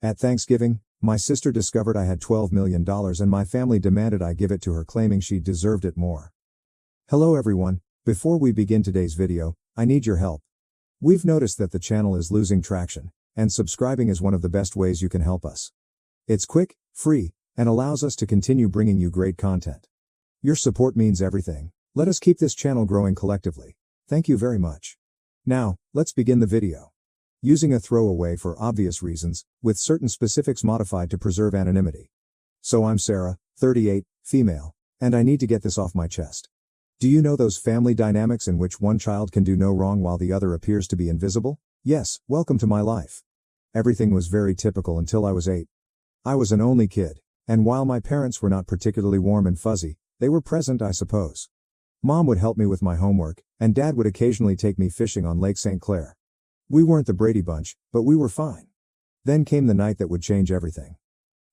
At Thanksgiving, my sister discovered I had $12 million and my family demanded I give it to her, claiming she deserved it more. Hello everyone, before we begin today's video, I need your help. We've noticed that the channel is losing traction, and subscribing is one of the best ways you can help us. It's quick, free, and allows us to continue bringing you great content. Your support means everything. Let us keep this channel growing collectively. Thank you very much. Now, let's begin the video. Using a throwaway for obvious reasons, with certain specifics modified to preserve anonymity. So I'm Sarah, 38, female, and I need to get this off my chest. Do you know those family dynamics in which one child can do no wrong while the other appears to be invisible? Yes, welcome to my life. Everything was very typical until I was 8. I was an only kid, and while my parents were not particularly warm and fuzzy, they were present, I suppose. Mom would help me with my homework, and Dad would occasionally take me fishing on Lake St. Clair. We weren't the Brady Bunch, but we were fine. Then came the night that would change everything.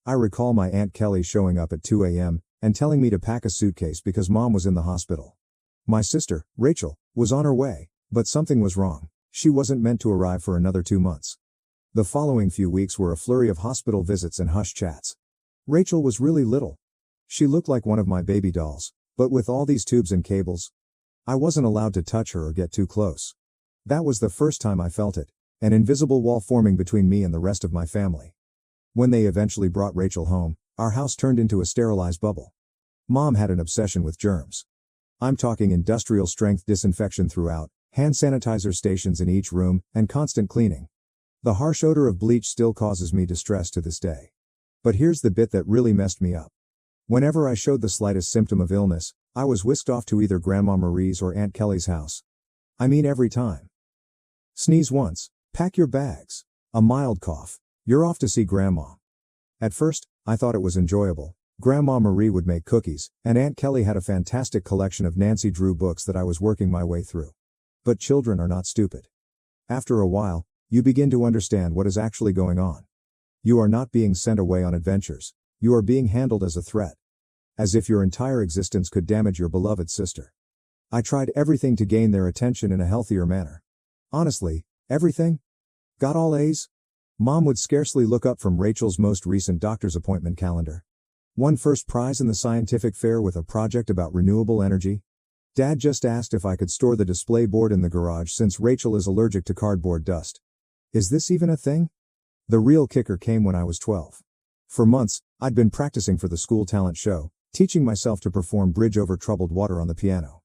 I recall my Aunt Kelly showing up at 2 a.m. and telling me to pack a suitcase because Mom was in the hospital. My sister, Rachel, was on her way, but something was wrong. She wasn't meant to arrive for another 2 months. The following few weeks were a flurry of hospital visits and hush chats. Rachel was really little. She looked like one of my baby dolls, but with all these tubes and cables, I wasn't allowed to touch her or get too close. That was the first time I felt it, an invisible wall forming between me and the rest of my family. When they eventually brought Rachel home, our house turned into a sterilized bubble. Mom had an obsession with germs. I'm talking industrial strength disinfection throughout, hand sanitizer stations in each room, and constant cleaning. The harsh odor of bleach still causes me distress to this day. But here's the bit that really messed me up. Whenever I showed the slightest symptom of illness, I was whisked off to either Grandma Marie's or Aunt Kelly's house. I mean every time. Sneeze once, pack your bags. A mild cough, you're off to see Grandma. At first, I thought it was enjoyable. Grandma Marie would make cookies, and Aunt Kelly had a fantastic collection of Nancy Drew books that I was working my way through. But children are not stupid. After a while, you begin to understand what is actually going on. You are not being sent away on adventures. You are being handled as a threat. As if your entire existence could damage your beloved sister. I tried everything to gain their attention in a healthier manner. Honestly, everything? Got all A's? Mom would scarcely look up from Rachel's most recent doctor's appointment calendar. Won first prize in the scientific fair with a project about renewable energy. Dad just asked if I could store the display board in the garage since Rachel is allergic to cardboard dust. Is this even a thing? The real kicker came when I was 12. For months, I'd been practicing for the school talent show, teaching myself to perform Bridge Over Troubled Water on the piano.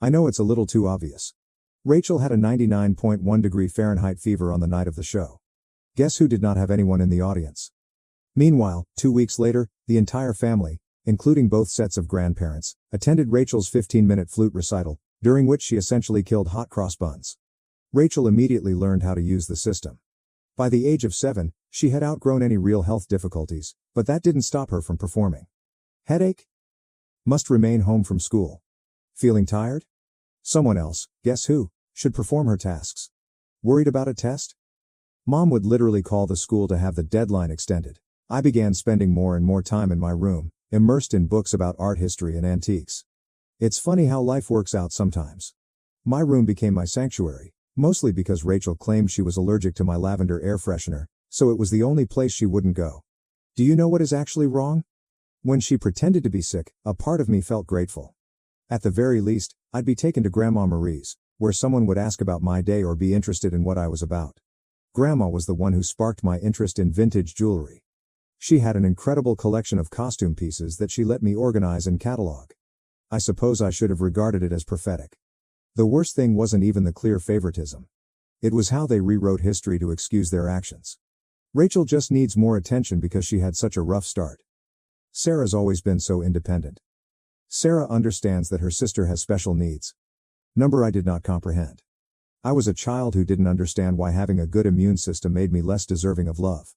I know it's a little too obvious. Rachel had a 99.1 degree Fahrenheit fever on the night of the show. Guess who did not have anyone in the audience? Meanwhile, 2 weeks later, the entire family, including both sets of grandparents, attended Rachel's 15-minute flute recital, during which she essentially killed hot cross buns. Rachel immediately learned how to use the system. By the age of 7, she had outgrown any real health difficulties, but that didn't stop her from performing. Headache? Must remain home from school. Feeling tired? Someone else, guess who, should perform her tasks. Worried about a test? Mom would literally call the school to have the deadline extended. I began spending more and more time in my room, immersed in books about art history and antiques. It's funny how life works out sometimes. My room became my sanctuary, mostly because Rachel claimed she was allergic to my lavender air freshener, so it was the only place she wouldn't go. Do you know what is actually wrong? When she pretended to be sick, a part of me felt grateful. At the very least, I'd be taken to Grandma Marie's, where someone would ask about my day or be interested in what I was about. Grandma was the one who sparked my interest in vintage jewelry. She had an incredible collection of costume pieces that she let me organize and catalog. I suppose I should have regarded it as prophetic. The worst thing wasn't even the clear favoritism. It was how they rewrote history to excuse their actions. Rachel just needs more attention because she had such a rough start. Sarah's always been so independent. Sarah understands that her sister has special needs. Number I did not comprehend. I was a child who didn't understand why having a good immune system made me less deserving of love.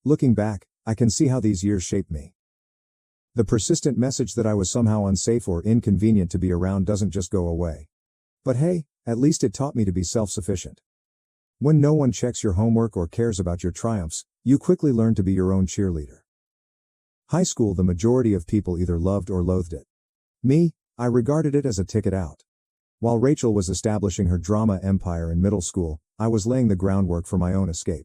Looking back, I can see how these years shaped me. The persistent message that I was somehow unsafe or inconvenient to be around doesn't just go away. But hey, at least it taught me to be self-sufficient. When no one checks your homework or cares about your triumphs, you quickly learn to be your own cheerleader. High school, the majority of people either loved or loathed it. Me, I regarded it as a ticket out. While Rachel was establishing her drama empire in middle school, I was laying the groundwork for my own escape.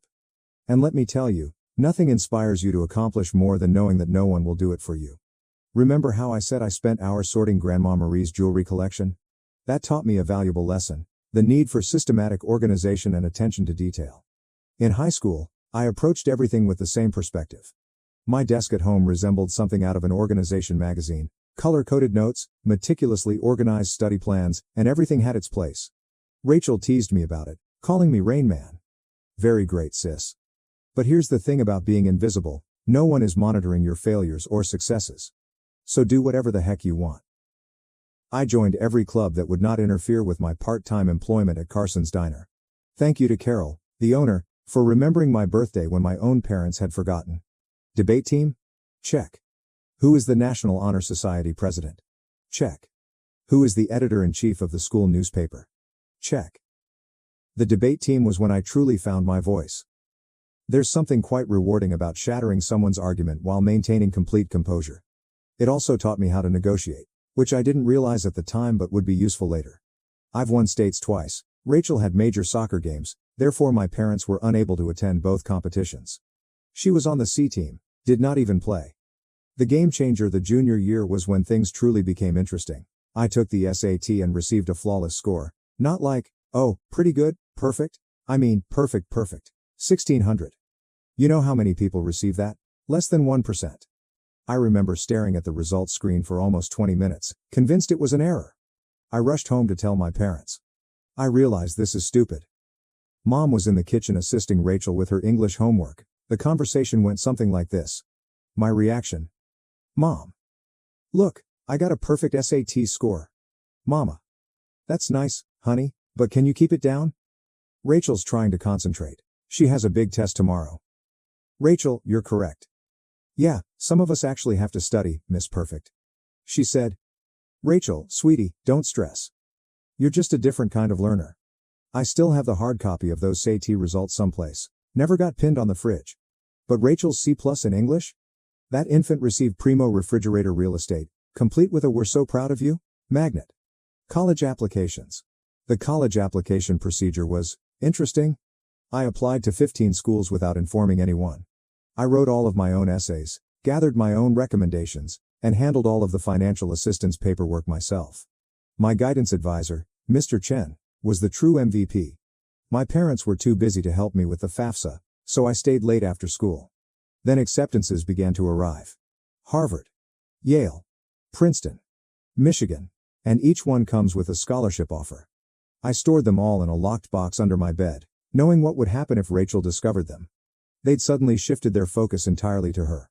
And let me tell you, Nothing inspires you to accomplish more than knowing that no one will do it for you. Remember how I said I spent hours sorting Grandma Marie's jewelry collection? That taught me a valuable lesson: the need for systematic organization and attention to detail. In high school, I approached everything with the same perspective. My desk at home resembled something out of an organization magazine: color-coded notes, meticulously organized study plans, and everything had its place. Rachel teased me about it, calling me Rain Man. Very great, sis. But here's the thing about being invisible: no one is monitoring your failures or successes. So do whatever the heck you want. I joined every club that would not interfere with my part-time employment at Carson's Diner. Thank you to Carol, the owner, for remembering my birthday when my own parents had forgotten. Debate team? Check. Who is the National Honor Society president? Check. Who is the editor-in-chief of the school newspaper? Check. The debate team was when I truly found my voice. There's something quite rewarding about shattering someone's argument while maintaining complete composure. It also taught me how to negotiate, which I didn't realize at the time but would be useful later. I've won states twice. Rachel had major soccer games, therefore my parents were unable to attend both competitions. She was on the C team, did not even play. The game changer the junior year was when things truly became interesting. I took the SAT and received a flawless score. Not like, oh, pretty good, perfect. I mean, perfect. 1600. You know how many people receive that? Less than 1%. I remember staring at the results screen for almost 20 minutes, convinced it was an error. I rushed home to tell my parents. I realized this is stupid. Mom was in the kitchen assisting Rachel with her English homework. The conversation went something like this. My reaction: Mom. Look, I got a perfect SAT score. Mama. That's nice, honey, but can you keep it down? Rachel's trying to concentrate. She has a big test tomorrow. Rachel, you're correct. Yeah, some of us actually have to study, Miss Perfect. She said. Rachel, sweetie, don't stress. You're just a different kind of learner. I still have the hard copy of those SAT results someplace. Never got pinned on the fridge. But Rachel's C+ in English? That infant received primo refrigerator real estate, complete with a "we're so proud of you" magnet. College applications. The college application procedure was interesting. I applied to 15 schools without informing anyone. I wrote all of my own essays, gathered my own recommendations, and handled all of the financial assistance paperwork myself. My guidance advisor, Mr. Chen, was the true MVP. My parents were too busy to help me with the FAFSA, so I stayed late after school. Then acceptances began to arrive. Harvard, Yale, Princeton, Michigan, and each one comes with a scholarship offer. I stored them all in a locked box under my bed, knowing what would happen if Rachel discovered them. They'd suddenly shifted their focus entirely to her.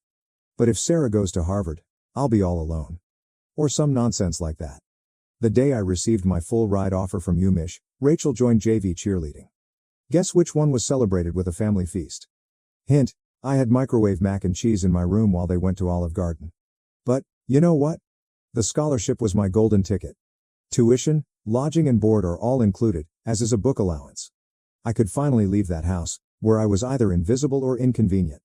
But if Sarah goes to Harvard, I'll be all alone. Or some nonsense like that. The day I received my full ride offer from UMich, Rachel joined JV cheerleading. Guess which one was celebrated with a family feast? Hint, I had microwave mac and cheese in my room while they went to Olive Garden. But, you know what? The scholarship was my golden ticket. Tuition, lodging and board are all included, as is a book allowance. I could finally leave that house, where I was either invisible or inconvenient.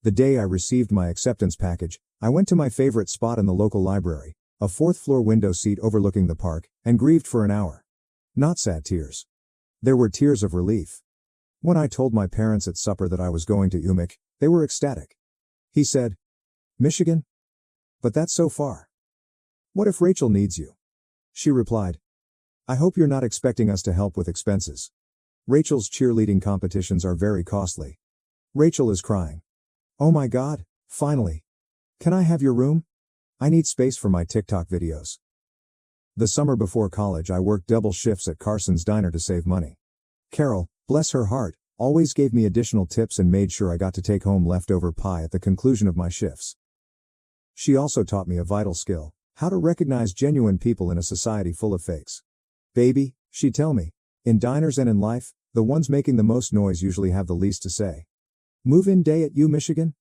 The day I received my acceptance package, I went to my favorite spot in the local library, a fourth-floor window seat overlooking the park, and grieved for an hour. Not sad tears. There were tears of relief. When I told my parents at supper that I was going to UMich, they were ecstatic. He said, Michigan? But that's so far. What if Rachel needs you? She replied, I hope you're not expecting us to help with expenses. Rachel's cheerleading competitions are very costly. Rachel is crying. Oh my God, finally. Can I have your room? I need space for my TikTok videos. The summer before college I worked double shifts at Carson's Diner to save money. Carol, bless her heart, always gave me additional tips and made sure I got to take home leftover pie at the conclusion of my shifts. She also taught me a vital skill: how to recognize genuine people in a society full of fakes. Baby, she'd tell me, in diners and in life, the ones making the most noise usually have the least to say. Move-in day at Michigan?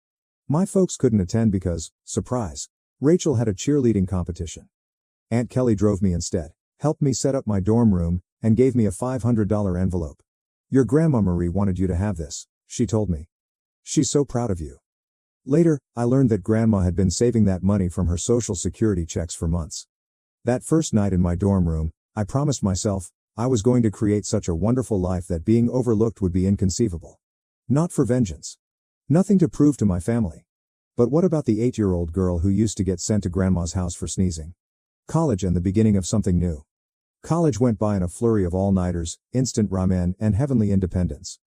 My folks couldn't attend because, surprise, Rachel had a cheerleading competition. Aunt Kelly drove me instead, helped me set up my dorm room, and gave me a $500 envelope. Your Grandma Marie wanted you to have this, she told me. She's so proud of you. Later, I learned that Grandma had been saving that money from her Social Security checks for months. That first night in my dorm room, I promised myself, I was going to create such a wonderful life that being overlooked would be inconceivable. Not for vengeance. Nothing to prove to my family. But what about the 8-year-old girl who used to get sent to grandma's house for sneezing? College and the beginning of something new. College went by in a flurry of all-nighters, instant ramen, and heavenly independence.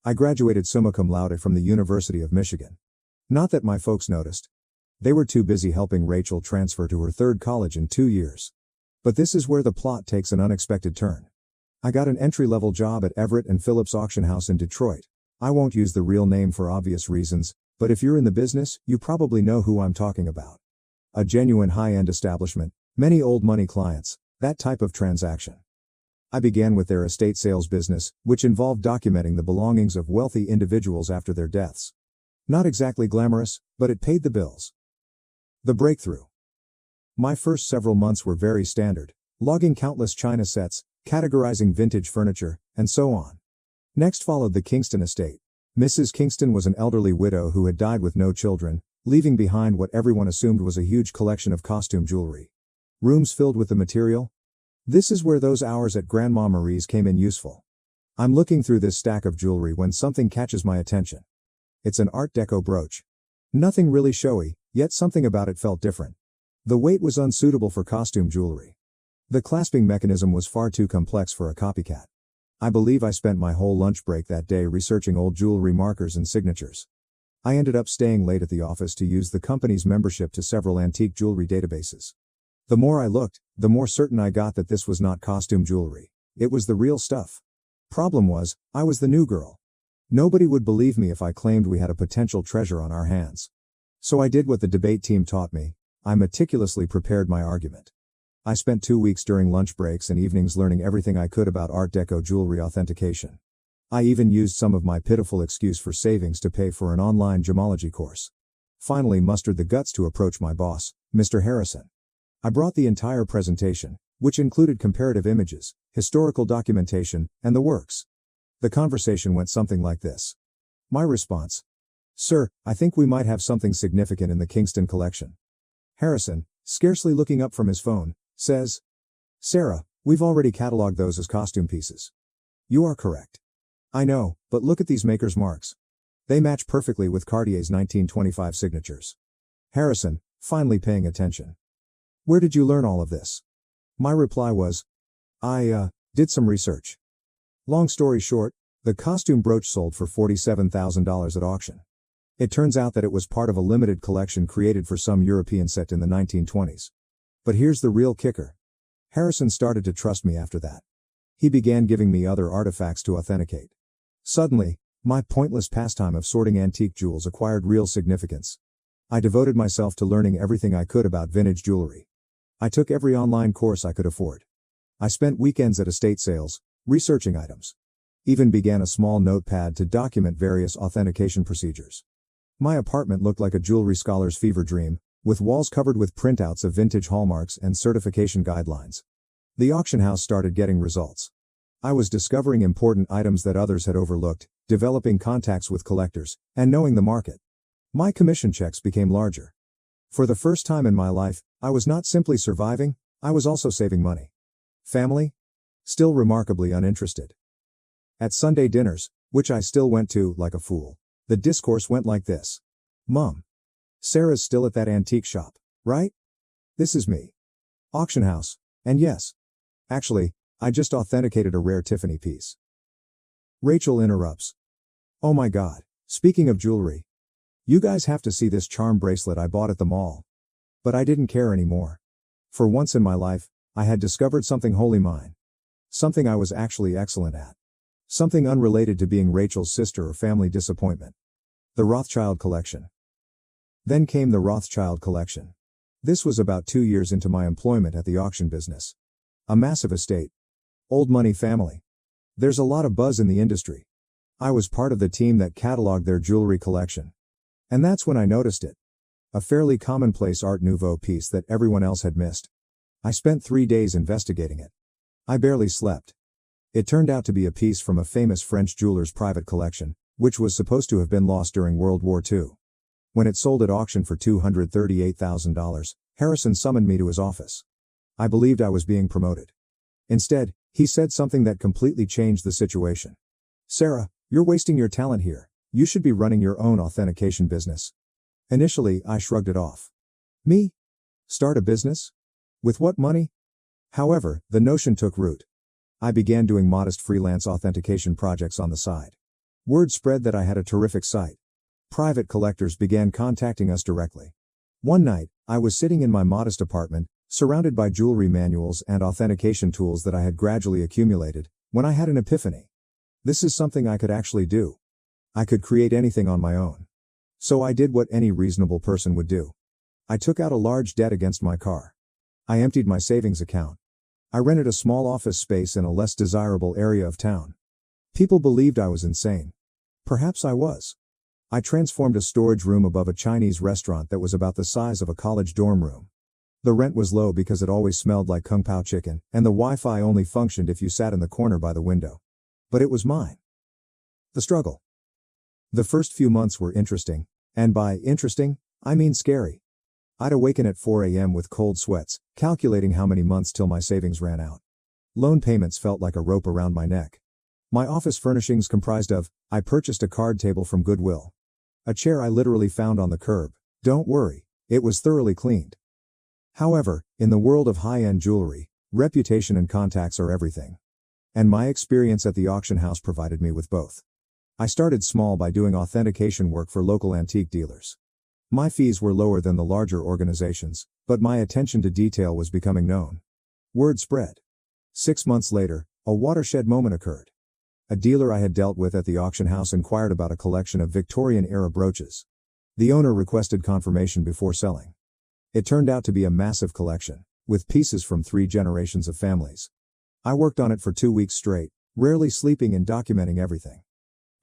I graduated summa cum laude from the University of Michigan. Not that my folks noticed. They were too busy helping Rachel transfer to her third college in 2 years. But this is where the plot takes an unexpected turn. I got an entry-level job at Everett and Phillips Auction House in Detroit. I won't use the real name for obvious reasons, but if you're in the business, you probably know who I'm talking about. A genuine high-end establishment, many old money clients, that type of transaction. I began with their estate sales business, which involved documenting the belongings of wealthy individuals after their deaths. Not exactly glamorous, but it paid the bills. The breakthrough. My first several months were very standard, logging countless china sets, categorizing vintage furniture, and so on. Next followed the Kingston estate. Mrs. Kingston was an elderly widow who had died with no children, leaving behind what everyone assumed was a huge collection of costume jewelry. Rooms filled with the material? This is where those hours at Grandma Marie's came in useful. I'm looking through this stack of jewelry when something catches my attention. It's an Art Deco brooch. Nothing really showy, yet something about it felt different. The weight was unsuitable for costume jewelry. The clasping mechanism was far too complex for a copycat. I believe I spent my whole lunch break that day researching old jewelry markers and signatures. I ended up staying late at the office to use the company's membership to several antique jewelry databases. The more I looked, the more certain I got that this was not costume jewelry. It was the real stuff. Problem was, I was the new girl. Nobody would believe me if I claimed we had a potential treasure on our hands. So I did what the debate team taught me. I meticulously prepared my argument. I spent 2 weeks during lunch breaks and evenings learning everything I could about Art Deco jewelry authentication. I even used some of my pitiful excuse for savings to pay for an online gemology course. Finally mustered the guts to approach my boss, Mr. Harrison. I brought the entire presentation, which included comparative images, historical documentation, and the works. The conversation went something like this. My response: "Sir, I think we might have something significant in the Kingston collection." Harrison, scarcely looking up from his phone, says, "Sarah, we've already cataloged those as costume pieces." "You are correct. I know, but look at these maker's marks. They match perfectly with Cartier's 1925 signatures." Harrison, finally paying attention: "Where did you learn all of this?" My reply was, I did some research." Long story short, the costume brooch sold for $47,000 at auction. It turns out that it was part of a limited collection created for some European set in the 1920s. But here's the real kicker. Harrison started to trust me after that. He began giving me other artifacts to authenticate. Suddenly, my pointless pastime of sorting antique jewels acquired real significance. I devoted myself to learning everything I could about vintage jewelry. I took every online course I could afford. I spent weekends at estate sales, researching items. Even began a small notepad to document various authentication procedures. My apartment looked like a jewelry scholar's fever dream, with walls covered with printouts of vintage hallmarks and certification guidelines. The auction house started getting results. I was discovering important items that others had overlooked, developing contacts with collectors, and knowing the market. My commission checks became larger. For the first time in my life, I was not simply surviving, I was also saving money. Family? Still remarkably uninterested. At Sunday dinners, which I still went to like a fool, the discourse went like this: "Mom, Sarah's still at that antique shop, right? This is me. Auction house, and yes. Actually, I just authenticated a rare Tiffany piece." Rachel interrupts. "Oh my God, speaking of jewelry. You guys have to see this charm bracelet I bought at the mall." But I didn't care anymore. For once in my life, I had discovered something wholly mine. Something I was actually excellent at. Something unrelated to being Rachel's sister or family disappointment. The Rothschild collection. Then came the Rothschild collection. This was about 2 years into my employment at the auction business. A massive estate. Old money family. There's a lot of buzz in the industry. I was part of the team that cataloged their jewelry collection. And that's when I noticed it. A fairly commonplace Art Nouveau piece that everyone else had missed. I spent 3 days investigating it. I barely slept. It turned out to be a piece from a famous French jeweler's private collection, which was supposed to have been lost during World War II. When it sold at auction for $238,000, Harrison summoned me to his office. I believed I was being promoted. Instead, he said something that completely changed the situation. "Sarah, you're wasting your talent here. You should be running your own authentication business. Initially, I shrugged it off. Me? Start a business? With what money? However, the notion took root. I began doing modest freelance authentication projects on the side. Word spread that I had a terrific site. Private collectors began contacting us directly. One night, I was sitting in my modest apartment, surrounded by jewelry manuals and authentication tools that I had gradually accumulated, when I had an epiphany. This is something I could actually do. I could create anything on my own. So I did what any reasonable person would do. I took out a large debt against my car. I emptied my savings account. I rented a small office space in a less desirable area of town. People believed I was insane. Perhaps I was. I transformed a storage room above a Chinese restaurant that was about the size of a college dorm room. The rent was low because it always smelled like Kung Pao chicken, and the Wi-Fi only functioned if you sat in the corner by the window. But it was mine. The struggle. The first few months were interesting, and by interesting, I mean scary. I'd awaken at 4 a.m. with cold sweats, calculating how many months till my savings ran out. Loan payments felt like a rope around my neck. My office furnishings comprised of, I purchased a card table from Goodwill. A chair I literally found on the curb. Don't worry, it was thoroughly cleaned. However, in the world of high-end jewelry, reputation and contacts are everything. And my experience at the auction house provided me with both. I started small by doing authentication work for local antique dealers. My fees were lower than the larger organizations, but my attention to detail was becoming known. Word spread. 6 months later, a watershed moment occurred. A dealer I had dealt with at the auction house inquired about a collection of Victorian-era brooches. The owner requested confirmation before selling. It turned out to be a massive collection, with pieces from 3 generations of families. I worked on it for 2 weeks straight, rarely sleeping and documenting everything.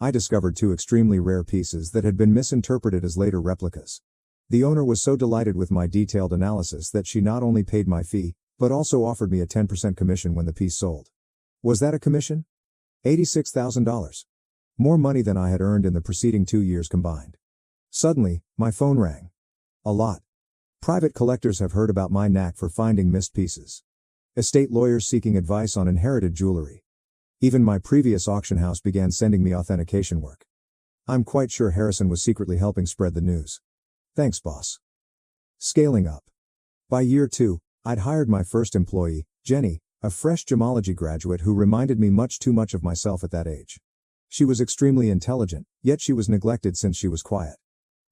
I discovered 2 extremely rare pieces that had been misinterpreted as later replicas. The owner was so delighted with my detailed analysis that she not only paid my fee, but also offered me a 10% commission when the piece sold. Was that a commission? $86,000. More money than I had earned in the preceding 2 years combined. Suddenly, my phone rang. A lot. Private collectors have heard about my knack for finding missed pieces. Estate lawyers seeking advice on inherited jewelry. Even my previous auction house began sending me authentication work. I'm quite sure Harrison was secretly helping spread the news. Thanks, boss. Scaling up. By year 2, I'd hired my first employee, Jenny, a fresh gemology graduate who reminded me much too much of myself at that age. She was extremely intelligent, yet she was neglected since she was quiet.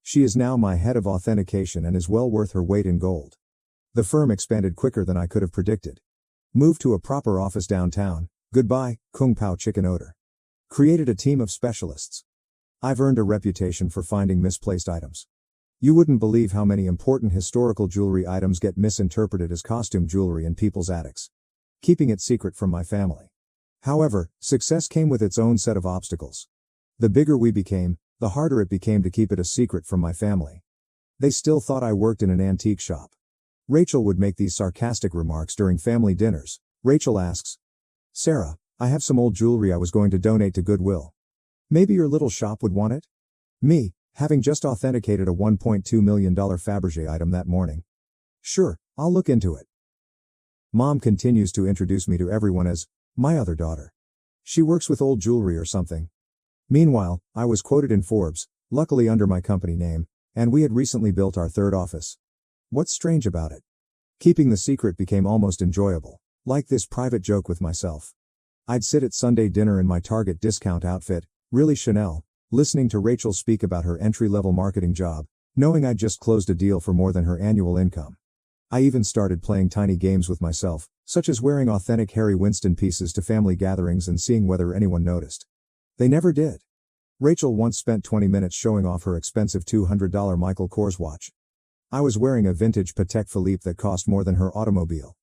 She is now my head of authentication and is well worth her weight in gold. The firm expanded quicker than I could have predicted. Moved to a proper office downtown. Goodbye, Kung Pao chicken odor. Created a team of specialists. I've earned a reputation for finding misplaced items. You wouldn't believe how many important historical jewelry items get misinterpreted as costume jewelry in people's attics. Keeping it secret from my family. However, success came with its own set of obstacles. The bigger we became, the harder it became to keep it a secret from my family. They still thought I worked in an antique shop. Rachel would make these sarcastic remarks during family dinners. Rachel asks, Sarah, I have some old jewelry I was going to donate to Goodwill. Maybe your little shop would want it? Me, having just authenticated a $1.2 million Fabergé item that morning. Sure, I'll look into it. Mom continues to introduce me to everyone as, my other daughter. She works with old jewelry or something. Meanwhile, I was quoted in Forbes, luckily under my company name, and we had recently built our 3rd office. What's strange about it? Keeping the secret became almost enjoyable. Like this private joke with myself. I'd sit at Sunday dinner in my Target discount outfit, really Chanel, listening to Rachel speak about her entry-level marketing job, knowing I'd just closed a deal for more than her annual income. I even started playing tiny games with myself, such as wearing authentic Harry Winston pieces to family gatherings and seeing whether anyone noticed. They never did. Rachel once spent 20 minutes showing off her expensive $200 Michael Kors watch. I was wearing a vintage Patek Philippe that cost more than her automobile.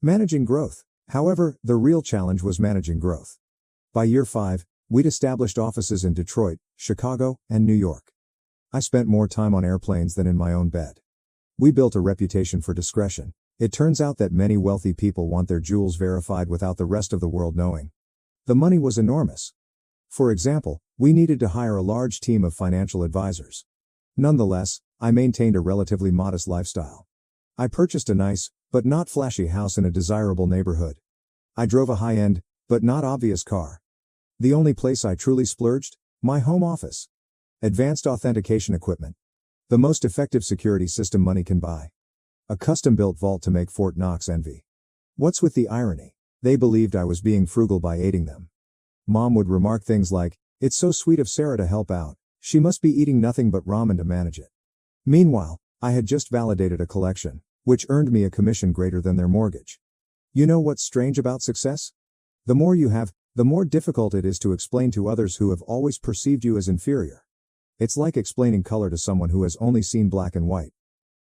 Managing growth. However, the real challenge was managing growth. By year 5, we'd established offices in Detroit, Chicago, and New York. I spent more time on airplanes than in my own bed. We built a reputation for discretion. It turns out that many wealthy people want their jewels verified without the rest of the world knowing. The money was enormous. For example, we needed to hire a large team of financial advisors. Nonetheless, I maintained a relatively modest lifestyle. I purchased a nice, but not flashy house in a desirable neighborhood. I drove a high-end, but not obvious car. The only place I truly splurged? My home office. Advanced authentication equipment. The most effective security system money can buy. A custom-built vault to make Fort Knox envy. What's with the irony? They believed I was being frugal by aiding them. Mom would remark things like, "It's so sweet of Sarah to help out. She must be eating nothing but ramen to manage it." Meanwhile, I had just validated a collection, which earned me a commission greater than their mortgage. You know what's strange about success? The more you have, the more difficult it is to explain to others who have always perceived you as inferior. It's like explaining color to someone who has only seen black and white.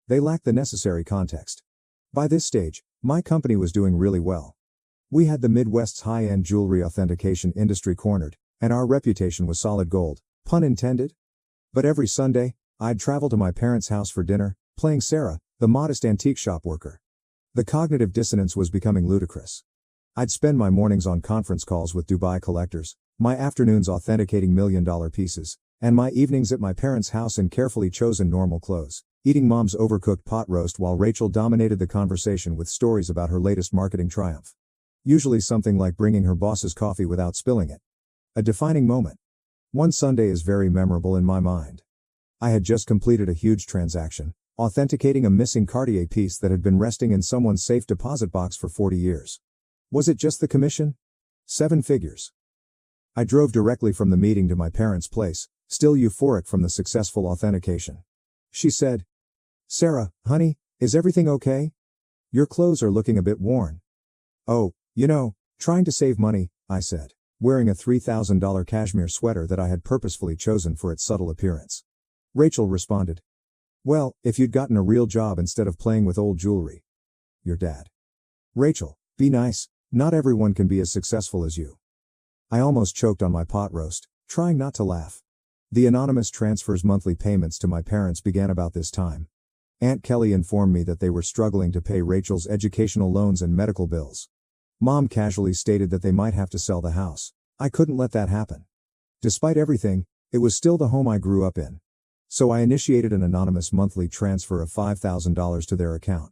They lack the necessary context. By this stage, my company was doing really well. We had the Midwest's high-end jewelry authentication industry cornered, and our reputation was solid gold, pun intended. But every Sunday, I'd travel to my parents' house for dinner, playing Sarah, the modest antique shop worker. The cognitive dissonance was becoming ludicrous. I'd spend my mornings on conference calls with Dubai collectors, my afternoons authenticating million-dollar pieces, and my evenings at my parents' house in carefully chosen normal clothes, eating Mom's overcooked pot roast while Rachel dominated the conversation with stories about her latest marketing triumph. Usually something like bringing her boss's coffee without spilling it. A defining moment. One Sunday is very memorable in my mind. I had just completed a huge transaction, authenticating a missing Cartier piece that had been resting in someone's safe deposit box for 40 years. Was it just the commission? 7 figures. I drove directly from the meeting to my parents' place, still euphoric from the successful authentication. She said, "Sarah, honey, is everything okay? Your clothes are looking a bit worn." "Oh, trying to save money," I said, wearing a $3,000 cashmere sweater that I had purposefully chosen for its subtle appearance. Rachel responded, "Well, if you'd gotten a real job instead of playing with old jewelry." Your dad. Rachel, be nice, not everyone can be as successful as you. I almost choked on my pot roast, trying not to laugh. The anonymous transfers monthly payments to my parents began about this time. Aunt Kelly informed me that they were struggling to pay Rachel's educational loans and medical bills. Mom casually stated that they might have to sell the house. I couldn't let that happen. Despite everything, it was still the home I grew up in. So I initiated an anonymous monthly transfer of $5,000 to their account.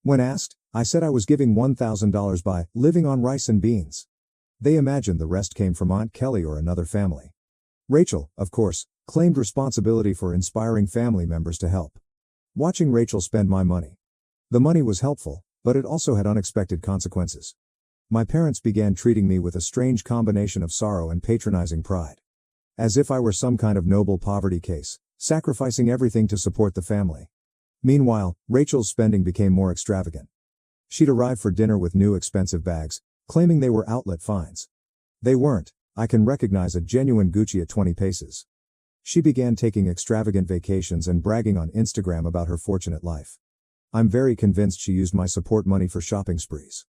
When asked, I said I was giving $1,000 by living on rice and beans. They imagined the rest came from Aunt Kelly or another family. Rachel, of course, claimed responsibility for inspiring family members to help. Watching Rachel spend my money. The money was helpful, but it also had unexpected consequences. My parents began treating me with a strange combination of sorrow and patronizing pride. As if I were some kind of noble poverty case, sacrificing everything to support the family. Meanwhile, Rachel's spending became more extravagant. She'd arrive for dinner with new expensive bags, claiming they were outlet finds. They weren't. I can recognize a genuine Gucci at 20 paces. She began taking extravagant vacations and bragging on Instagram about her fortunate life. I'm very convinced she used my support money for shopping sprees.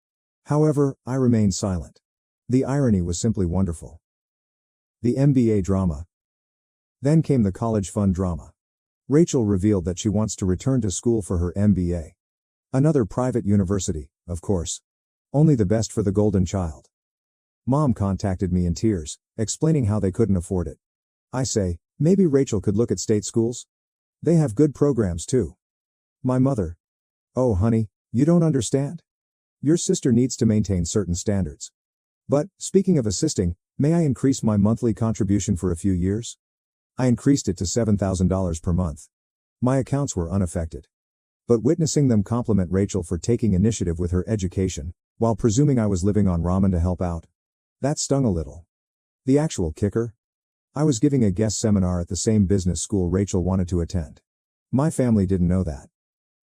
However, I remained silent. The irony was simply wonderful. The MBA drama. Then came the college fund drama. Rachel revealed that she wants to return to school for her MBA. Another private university, of course. Only the best for the golden child. Mom contacted me in tears, explaining how they couldn't afford it. I say, maybe Rachel could look at state schools? They have good programs too. My mother. Oh honey, you don't understand. Your sister needs to maintain certain standards. But, speaking of assisting, may I increase my monthly contribution for a few years? I increased it to $7,000 per month. My accounts were unaffected. But witnessing them compliment Rachel for taking initiative with her education, while presuming I was living on ramen to help out, that stung a little. The actual kicker? I was giving a guest seminar at the same business school Rachel wanted to attend. My family didn't know that.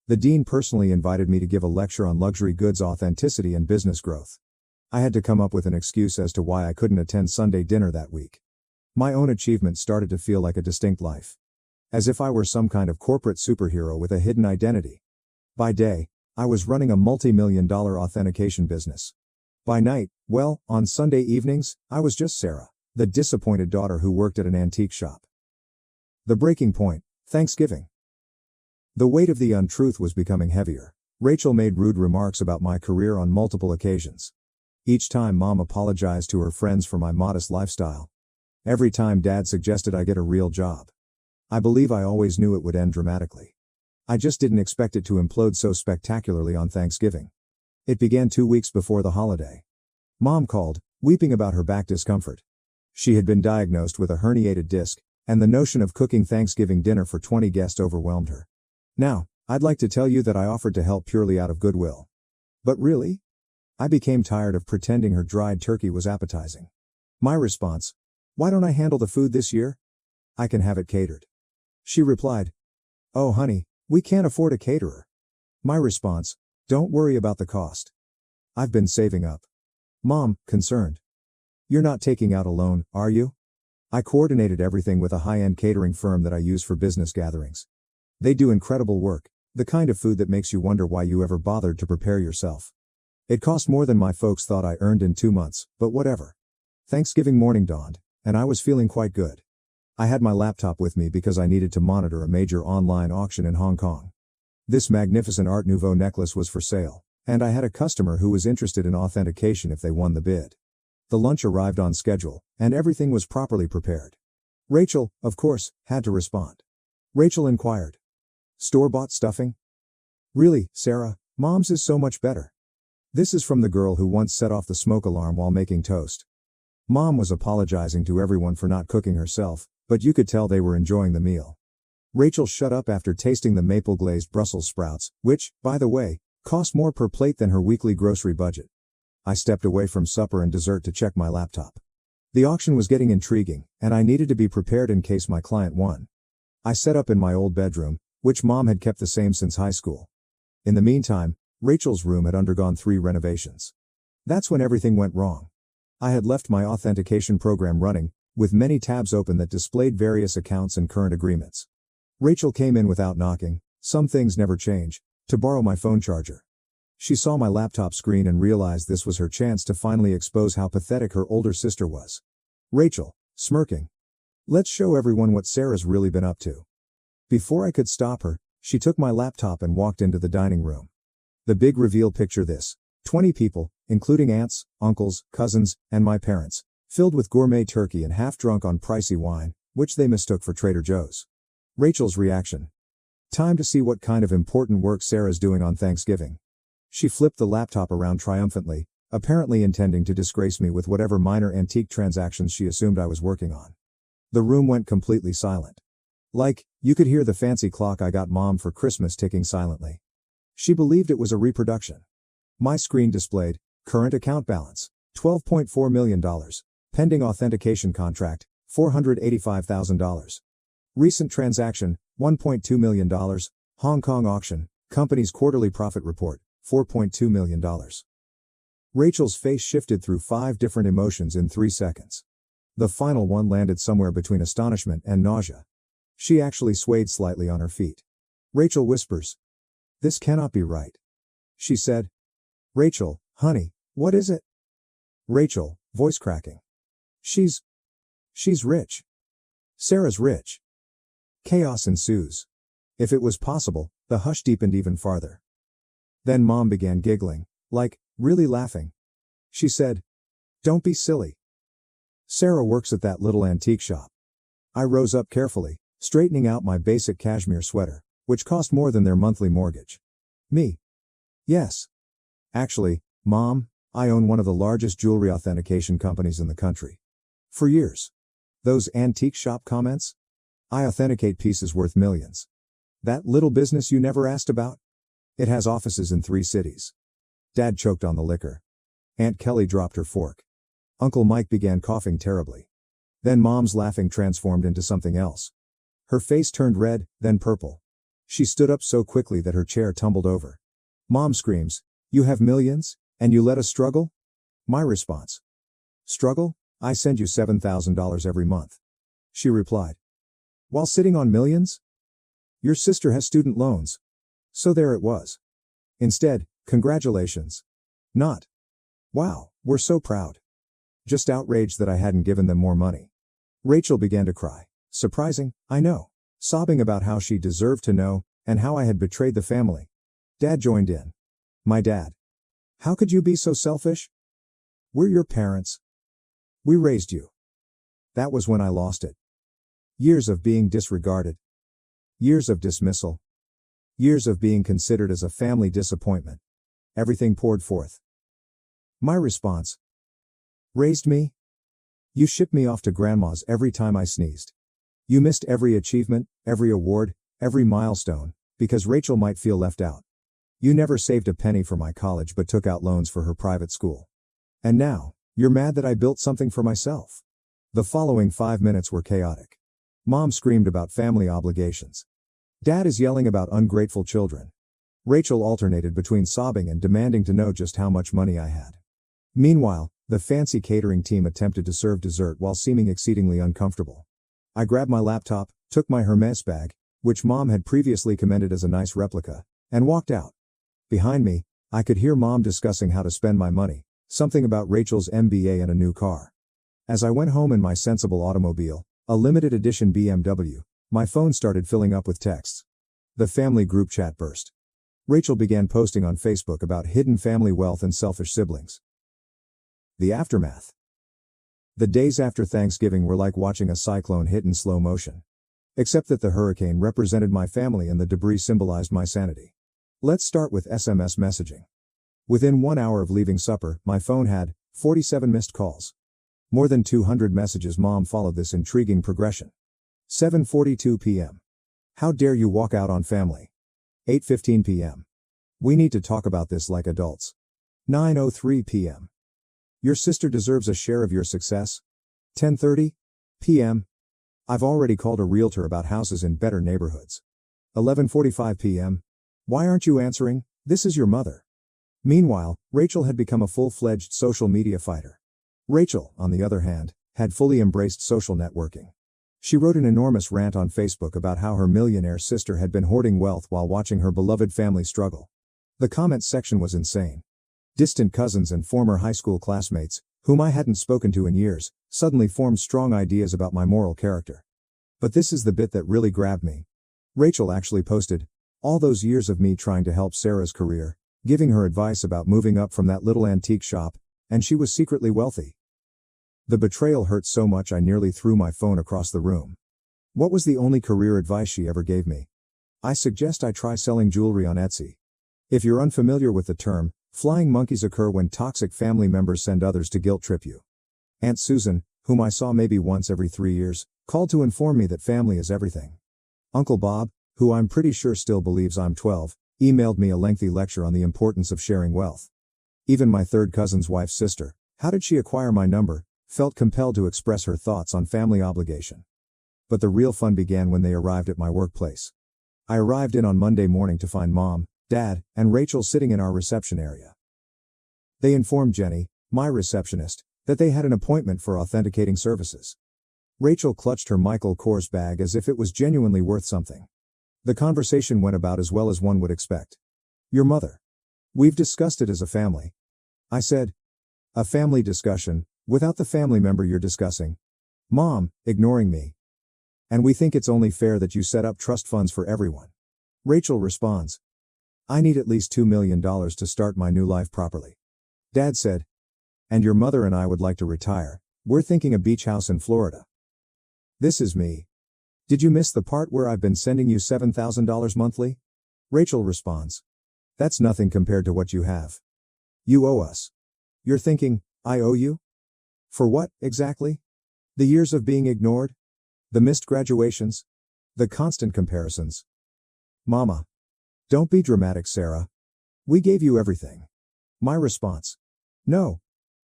The dean personally invited me to give a lecture on luxury goods authenticity and business growth. I had to come up with an excuse as to why I couldn't attend Sunday dinner that week. My own achievement started to feel like a distinct life. As if I were some kind of corporate superhero with a hidden identity. By day, I was running a multi-million-dollar authentication business. By night, well, on Sunday evenings, I was just Sarah, the disappointed daughter who worked at an antique shop. The breaking point, Thanksgiving. The weight of the untruth was becoming heavier. Rachel made rude remarks about my career on multiple occasions. Each time Mom apologized to her friends for my modest lifestyle. Every time Dad suggested I get a real job. I believe I always knew it would end dramatically. I just didn't expect it to implode so spectacularly on Thanksgiving. It began 2 weeks before the holiday. Mom called, weeping about her back discomfort. She had been diagnosed with a herniated disc, and the notion of cooking Thanksgiving dinner for 20 guests overwhelmed her. Now, I'd like to tell you that I offered to help purely out of goodwill. But really? I became tired of pretending her dried turkey was appetizing. My response: why don't I handle the food this year? I can have it catered. She replied: oh honey, we can't afford a caterer. My response: don't worry about the cost. I've been saving up. Mom, concerned: you're not taking out a loan, are you? I coordinated everything with a high-end catering firm that I use for business gatherings. They do incredible work, the kind of food that makes you wonder why you ever bothered to prepare yourself. It cost more than my folks thought I earned in 2 months, but whatever. Thanksgiving morning dawned, and I was feeling quite good. I had my laptop with me because I needed to monitor a major online auction in Hong Kong. This magnificent Art Nouveau necklace was for sale, and I had a customer who was interested in authentication if they won the bid. The lunch arrived on schedule, and everything was properly prepared. Rachel, of course, had to respond. Rachel inquired: store-bought stuffing? Really, Sarah, Mom's is so much better. This is from the girl who once set off the smoke alarm while making toast. Mom was apologizing to everyone for not cooking herself, but you could tell they were enjoying the meal. Rachel shut up after tasting the maple-glazed Brussels sprouts, which, by the way, cost more per plate than her weekly grocery budget. I stepped away from supper and dessert to check my laptop. The auction was getting intriguing, and I needed to be prepared in case my client won. I set up in my old bedroom, which Mom had kept the same since high school. In the meantime, Rachel's room had undergone 3 renovations. That's when everything went wrong. I had left my authentication program running, with many tabs open that displayed various accounts and current agreements. Rachel came in without knocking, some things never change, to borrow my phone charger. She saw my laptop screen and realized this was her chance to finally expose how pathetic her older sister was. Rachel, smirking: let's show everyone what Sarah's really been up to. Before I could stop her, she took my laptop and walked into the dining room. The big reveal: picture this: 20 people, including aunts, uncles, cousins, and my parents, filled with gourmet turkey and half drunk on pricey wine, which they mistook for Trader Joe's. Rachel's reaction: time to see what kind of important work Sarah's doing on Thanksgiving. She flipped the laptop around triumphantly, apparently intending to disgrace me with whatever minor antique transactions she assumed I was working on. The room went completely silent. Like, you could hear the fancy clock I got Mom for Christmas ticking silently. She believed it was a reproduction. My screen displayed: current account balance, $12.4 million. Pending authentication contract, $485,000. Recent transaction, $1.2 million. Hong Kong auction, company's quarterly profit report, $4.2 million. Rachel's face shifted through 5 different emotions in 3 seconds. The final one landed somewhere between astonishment and nausea. She actually swayed slightly on her feet. Rachel whispers: this cannot be right. She said: Rachel, honey, what is it? Rachel, voice cracking: She's rich. Sarah's rich. Chaos ensues. If it was possible, the hush deepened even farther. Then Mom began giggling, like, really laughing. She said: don't be silly. Sarah works at that little antique shop. I rose up carefully, straightening out my basic cashmere sweater, which cost more than their monthly mortgage. Me? Yes. Actually, Mom, I own one of the largest jewelry authentication companies in the country. For years. Those antique shop comments? I authenticate pieces worth millions. That little business you never asked about? It has offices in 3 cities. Dad choked on the liquor. Aunt Kelly dropped her fork. Uncle Mike began coughing terribly. Then Mom's laughing transformed into something else. Her face turned red, then purple. She stood up so quickly that her chair tumbled over. Mom screams: you have millions, and you let us struggle? My response: struggle? I send you $7,000 every month. She replied: while sitting on millions? Your sister has student loans. So there it was. Instead, congratulations. Not, wow, we're so proud. Just outraged that I hadn't given them more money. Rachel began to cry. Surprising, I know. Sobbing about how she deserved to know, and how I had betrayed the family. Dad joined in. My dad. How could you be so selfish? We're your parents. We raised you. That was when I lost it. Years of being disregarded. Years of dismissal. Years of being considered as a family disappointment. Everything poured forth. My response: raised me? You shipped me off to grandma's every time I sneezed. You missed every achievement, every award, every milestone, because Rachel might feel left out. You never saved a penny for my college but took out loans for her private school. And now, you're mad that I built something for myself. The following 5 minutes were chaotic. Mom screamed about family obligations. Dad is yelling about ungrateful children. Rachel alternated between sobbing and demanding to know just how much money I had. Meanwhile, the fancy catering team attempted to serve dessert while seeming exceedingly uncomfortable. I grabbed my laptop, took my Hermes bag, which Mom had previously commended as a nice replica, and walked out. Behind me, I could hear Mom discussing how to spend my money, something about Rachel's MBA and a new car. As I went home in my sensible automobile, a limited edition BMW, my phone started filling up with texts. The family group chat burst. Rachel began posting on Facebook about hidden family wealth and selfish siblings. The aftermath. The days after Thanksgiving were like watching a cyclone hit in slow motion. Except that the hurricane represented my family and the debris symbolized my sanity. Let's start with SMS messaging. Within 1 hour of leaving supper, my phone had 47 missed calls. More than 200 messages. Mom followed this intriguing progression. 7:42 p.m. How dare you walk out on family? 8:15 p.m. We need to talk about this like adults. 9:03 p.m. Your sister deserves a share of your success. 10:30 p.m. I've already called a realtor about houses in better neighborhoods. 11:45 p.m. Why aren't you answering? This is your mother. Meanwhile, Rachel had become a full-fledged social media fighter. Rachel, on the other hand, had fully embraced social networking. She wrote an enormous rant on Facebook about how her millionaire sister had been hoarding wealth while watching her beloved family struggle. The comments section was insane. Distant cousins and former high school classmates, whom I hadn't spoken to in years, suddenly formed strong ideas about my moral character. But this is the bit that really grabbed me. Rachel actually posted, all those years of me trying to help Sarah's career, giving her advice about moving up from that little antique shop, and she was secretly wealthy. The betrayal hurt so much I nearly threw my phone across the room. What was the only career advice she ever gave me? I suggest I try selling jewelry on Etsy. If you're unfamiliar with the term, flying monkeys occur when toxic family members send others to guilt trip you. Aunt Susan, whom I saw maybe once every 3 years, called to inform me that family is everything. Uncle Bob, who I'm pretty sure still believes I'm 12, emailed me a lengthy lecture on the importance of sharing wealth. Even my third cousin's wife's sister, how did she acquire my number, felt compelled to express her thoughts on family obligation. But the real fun began when they arrived at my workplace. I arrived in on Monday morning to find Mom, Dad, and Rachel sitting in our reception area. They informed Jenny, my receptionist, that they had an appointment for authenticating services. Rachel clutched her Michael Kors bag as if it was genuinely worth something. The conversation went about as well as one would expect. Your mother. We've discussed it as a family. I said. A family discussion, without the family member you're discussing. Mom, ignoring me. And we think it's only fair that you set up trust funds for everyone. Rachel responds. I need at least $2 million to start my new life properly. Dad said. And your mother and I would like to retire. We're thinking a beach house in Florida. This is me. Did you miss the part where I've been sending you $7,000 monthly? Rachel responds. That's nothing compared to what you have. You owe us. You're thinking, I owe you? For what, exactly? The years of being ignored? The missed graduations? The constant comparisons? Mama. Don't be dramatic, Sarah. We gave you everything. My response. No.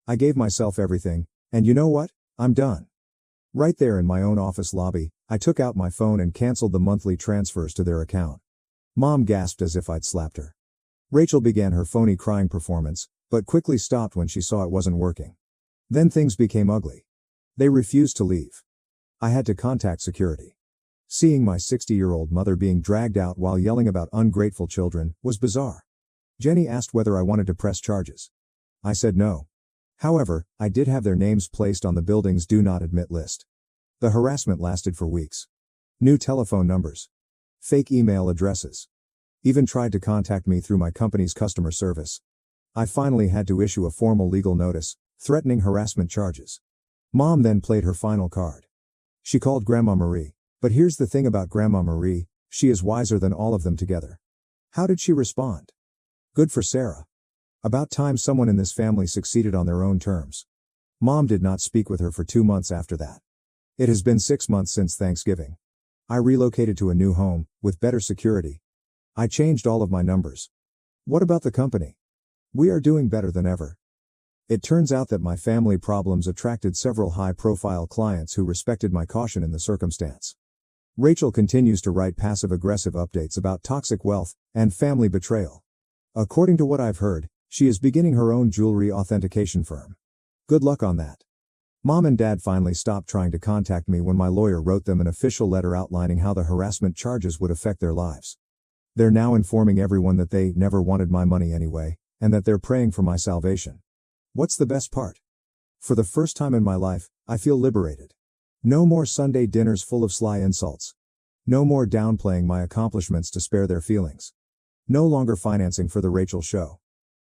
I gave myself everything, and you know what? I'm done. Right there in my own office lobby, I took out my phone and canceled the monthly transfers to their account. Mom gasped as if I'd slapped her. Rachel began her phony crying performance, but quickly stopped when she saw it wasn't working. Then things became ugly. They refused to leave. I had to contact security. Seeing my 60-year-old mother being dragged out while yelling about ungrateful children was bizarre. Jenny asked whether I wanted to press charges. I said no. However, I did have their names placed on the building's do not admit list. The harassment lasted for weeks. New telephone numbers. Fake email addresses. Even tried to contact me through my company's customer service. I finally had to issue a formal legal notice, threatening harassment charges. Mom then played her final card. She called Grandma Marie, but here's the thing about Grandma Marie, she is wiser than all of them together. How did she respond? Good for Sarah. About time someone in this family succeeded on their own terms. Mom did not speak with her for 2 months after that. It has been 6 months since Thanksgiving. I relocated to a new home, with better security. I changed all of my numbers. What about the company? We are doing better than ever. It turns out that my family problems attracted several high-profile clients who respected my caution in the circumstance. Rachel continues to write passive-aggressive updates about toxic wealth and family betrayal. According to what I've heard, she is beginning her own jewelry authentication firm. Good luck on that. Mom and Dad finally stopped trying to contact me when my lawyer wrote them an official letter outlining how the harassment charges would affect their lives. They're now informing everyone that they never wanted my money anyway, and that they're praying for my salvation. What's the best part? For the first time in my life, I feel liberated. No more Sunday dinners full of sly insults. No more downplaying my accomplishments to spare their feelings. No longer financing for the Rachel show.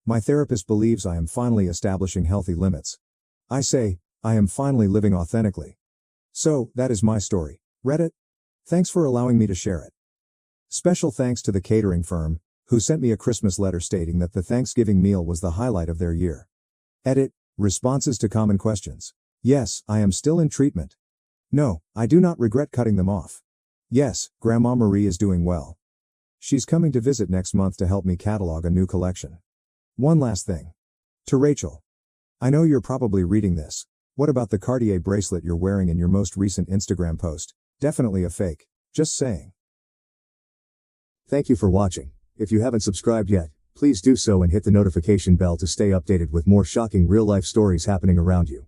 My therapist believes I am finally establishing healthy limits. I say, I am finally living authentically. So, that is my story. Reddit? Thanks for allowing me to share it. Special thanks to the catering firm, who sent me a Christmas letter stating that the Thanksgiving meal was the highlight of their year. Edit, responses to common questions. Yes, I am still in treatment. No, I do not regret cutting them off. Yes, Grandma Marie is doing well. She's coming to visit next month to help me catalog a new collection. One last thing. To Rachel. I know you're probably reading this. What about the Cartier bracelet you're wearing in your most recent Instagram post? Definitely a fake. Just saying. Thank you for watching. If you haven't subscribed yet, please do so and hit the notification bell to stay updated with more shocking real-life stories happening around you.